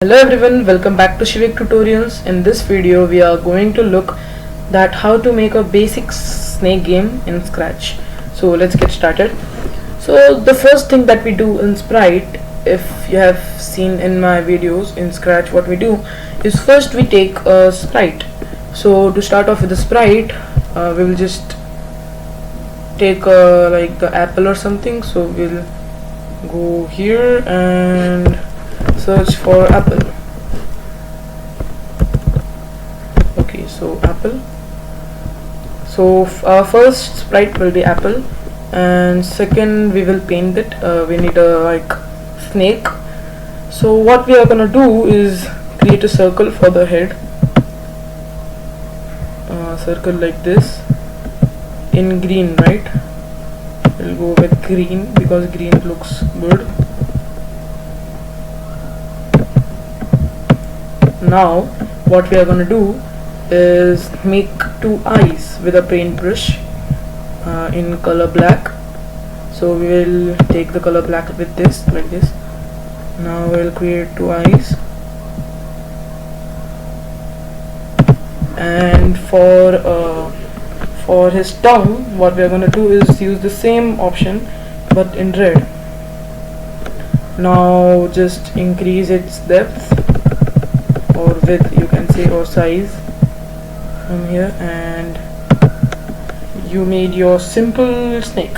Hello everyone, welcome back to Shivik Tutorials. In this video we are going to look at how to make a basic snake game in Scratch. So let's get started. So the first thing that we do in Sprite, if you have seen in my videos in Scratch, what we do is first we take a sprite. So to start off with the sprite, we will just take like the apple or something. So we'll go here and search for apple. Okay, so apple. So our first sprite will be apple, and second we will paint it. We need a like snake. So what we are gonna do is create a circle for the head. Circle like this in green, right? We'll go with green because green looks good. Now what we are going to do is make two eyes with a paintbrush in color black. So we will take the color black with this, like this. Now we'll create two eyes, and for his tongue, what we are going to do is use the same option but in red. Now just increase its depth or width, you can say, or size from here, and you made your simple snake.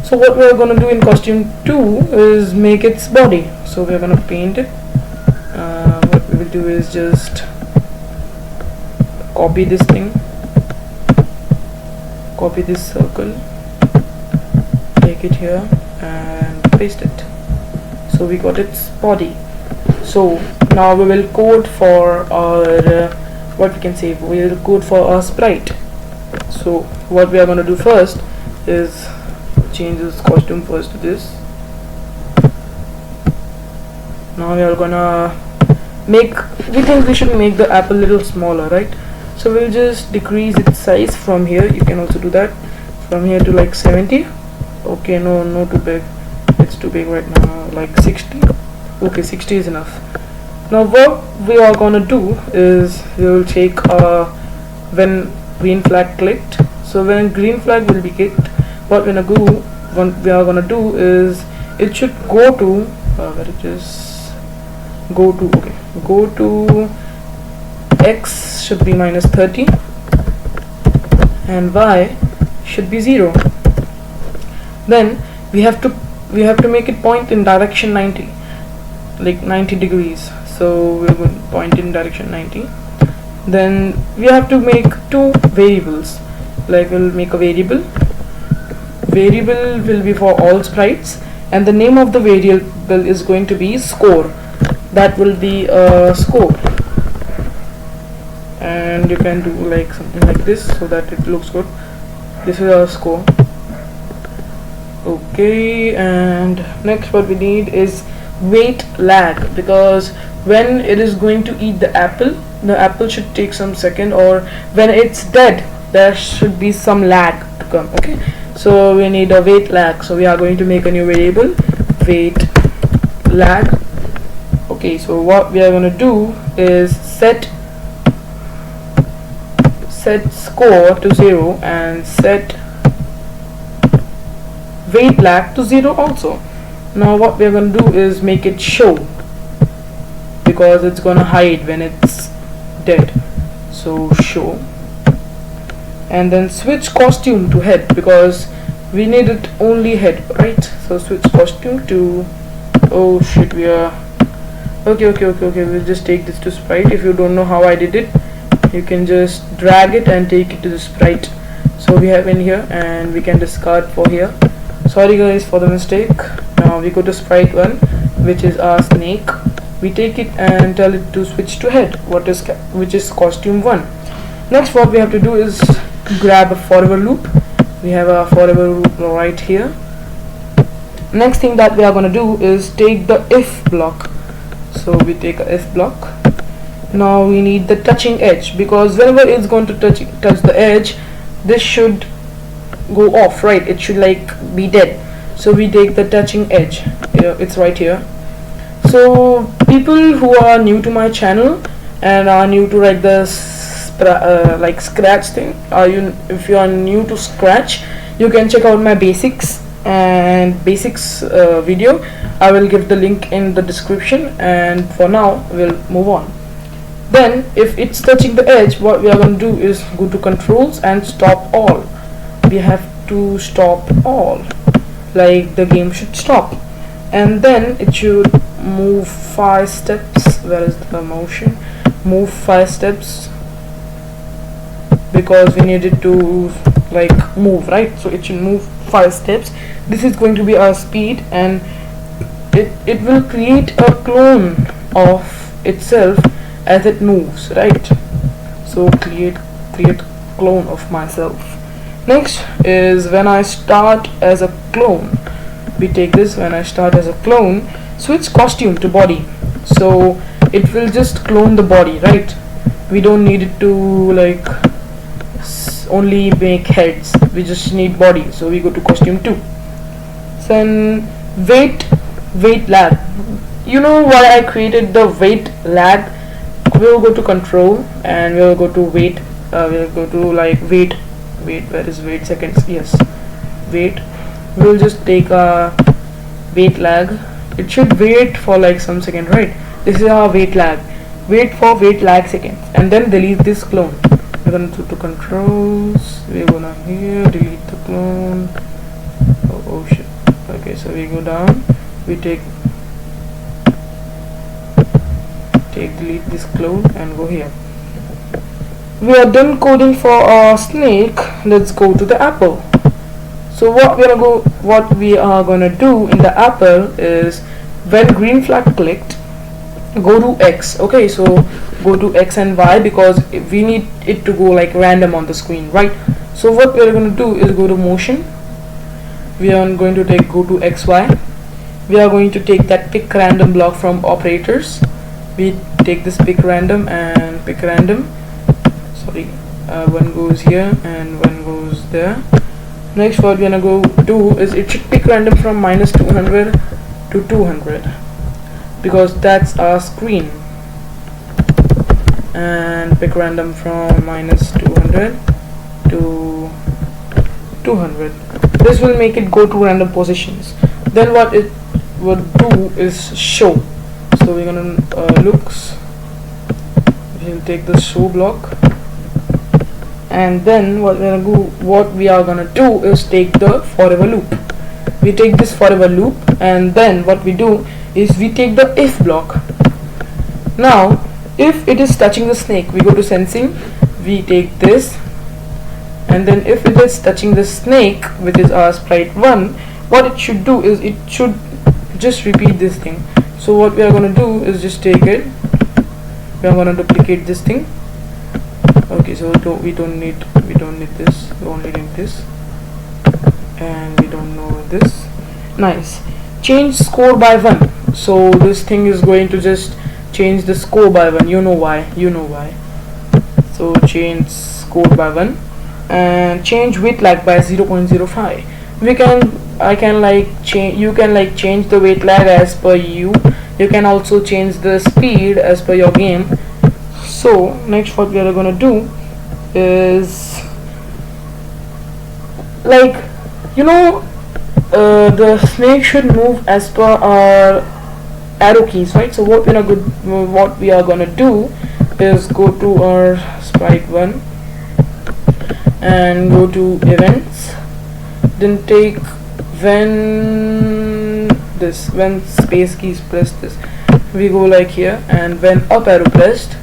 So what we are going to do in costume 2 is make its body. So we are going to paint it. What we will do is just copy this thing, copy this circle, take it here and paste it. So we got its body. So now we will code for our what we can say, we will code for our sprite. So what we are going to do first is change this costume first to this. Now we are gonna we think we should make the apple a little smaller, right? So we'll just decrease its size from here. You can also do that from here to like 70. Okay, no too big, it's too big right now, like 60. Okay, 60 is enough. Now what we are gonna do is we will take when green flag clicked. So when green flag will be clicked, what we are gonna do is it should go to where it is, go to x should be -30 and y should be 0. Then we have to make it point in direction 90, like 90 degrees. So we will point in direction 90. Then we have to make two variables. Like we'll make a variable will be for all sprites, and the name of the variable is going to be score. That will be a score, and you can do like something like this so that it looks good. This is our score. Okay, and next what we need is weight lag, because when it is going to eat the apple should take some second, or when it's dead there should be some lag to come. Okay, so we need a weight lag. So we are going to make a new variable, weight lag. Okay, so what we are going to do is set score to 0 and set weight lag to 0 also. Now what we are going to do is make it show, because it's going to hide when it's dead. So show, and then switch costume to head, because we need it only head, right? So switch costume to, oh shit, we are okay, we'll just take this to sprite. If you don't know how I did it, you can just drag it and take it to the sprite. So we have in here, and we can discard for here. Sorry guys for the mistake. Now we go to sprite 1, which is our snake. We take it and tell it to switch to head, which is costume 1. Next what we have to do is grab a forever loop. We have a forever loop right here. Next thing that we are going to do is take the if block. So we take a if block. Now we need the touching edge, because whenever it's going to touch the edge, this should go off, right? It should like be dead. So we take the touching edge. It's right here. So people who are new to my channel and are new to like like Scratch thing, if you are new to Scratch, you can check out my basics video. I will give the link in the description, and for now we'll move on. Then if it's touching the edge, what we are going to do is go to controls and stop all. We have to stop all, like the game should stop, and then it should move 5 steps. Where is the motion? Move 5 steps, because we need it to like move, right? So it should move 5 steps. This is going to be our speed, and it will create a clone of itself as it moves, right? So create clone of myself. Next is when I start as a clone, we take this. When I start as a clone, switch costume to body, so it will just clone the body, right? We don't need it to like only make heads, we just need body, so we go to costume 2. Then weight lag. You know why I created the weight lag? We'll go to control and we'll go to weight. We'll go to like weight. Where is weight? Seconds. Yes, weight. We'll just take a weight lag. It should wait for like some second, right? This is our weight lag. Wait for weight lag seconds, and then delete this clone. We're gonna go to controls. We're gonna here delete the clone. Oh shit. Okay, so we go down. We take delete this clone and go here. We are done coding for our snake. Let's go to the apple. So what we are gonna do in the apple is, when green flag clicked, go to X. Okay, so go to X and Y, because we need it to go like random on the screen, right? So what we are going to do is go to motion. We are going to go to XY. We are going to take that pick random block from operators. We take this pick random and pick random. Sorry, one goes here and one goes there. Next, what we're gonna go do is, it should pick random from -200 to 200, because that's our screen, and pick random from -200 to 200. This will make it go to random positions. Then what it would do is show. So we're gonna looks. We'll take the show block, and then what we are gonna do is take the forever loop. We take this forever loop, and then what we do is we take the if block. Now if it is touching the snake, we go to sensing, we take this, and then if it is touching the snake, which is our sprite 1, what it should do is it should just repeat this thing. So what we are going to do is just take it, we are going to duplicate this thing. Okay, so we don't need this, we only need this, and we don't know this. Nice. Change score by 1. So this thing is going to just change the score by 1. You know why. So change score by 1, and change weight lag by 0.05. I can like change. You can like change the weight lag as per you. You can also change the speed as per your game. So next, what we are gonna do is, like, the snake should move as per our arrow keys, right? So what we are gonna do is go to our sprite 1 and go to events, then take when space key is pressed, this we go like here, and when up arrow pressed,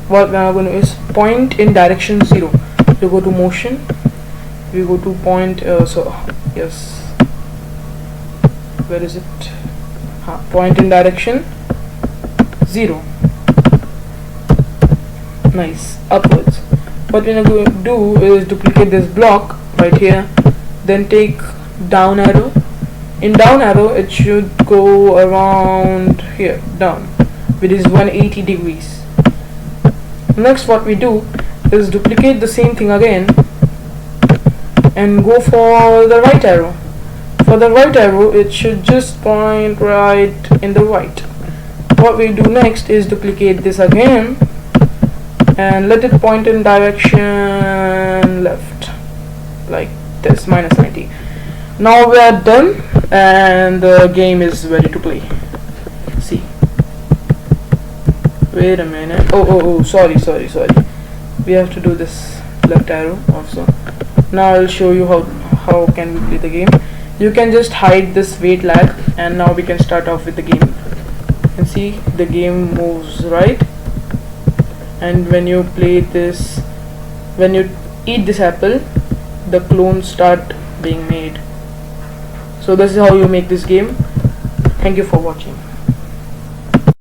what we are going to do is point in direction 0. We go to motion, we go to point, yes, where is it? Point in direction 0. Nice, upwards. What we're going to do is duplicate this block right here, then take down arrow. In down arrow, it should go around here, down, which is 180 degrees. Next, what we do is duplicate the same thing again and go for the right arrow. For the right arrow, it should just point right in the right. what we do next is duplicate this again and let it point in direction left, like this, -90. Now we are done and the game is ready to play. See, wait a minute. Oh, sorry. We have to do this left arrow also. Now I'll show you how can we play the game. You can just hide this weight lag, and now we can start off with the game. You can see the game moves right, and when you play this, when you eat this apple, the clones start being made. So this is how you make this game. Thank you for watching.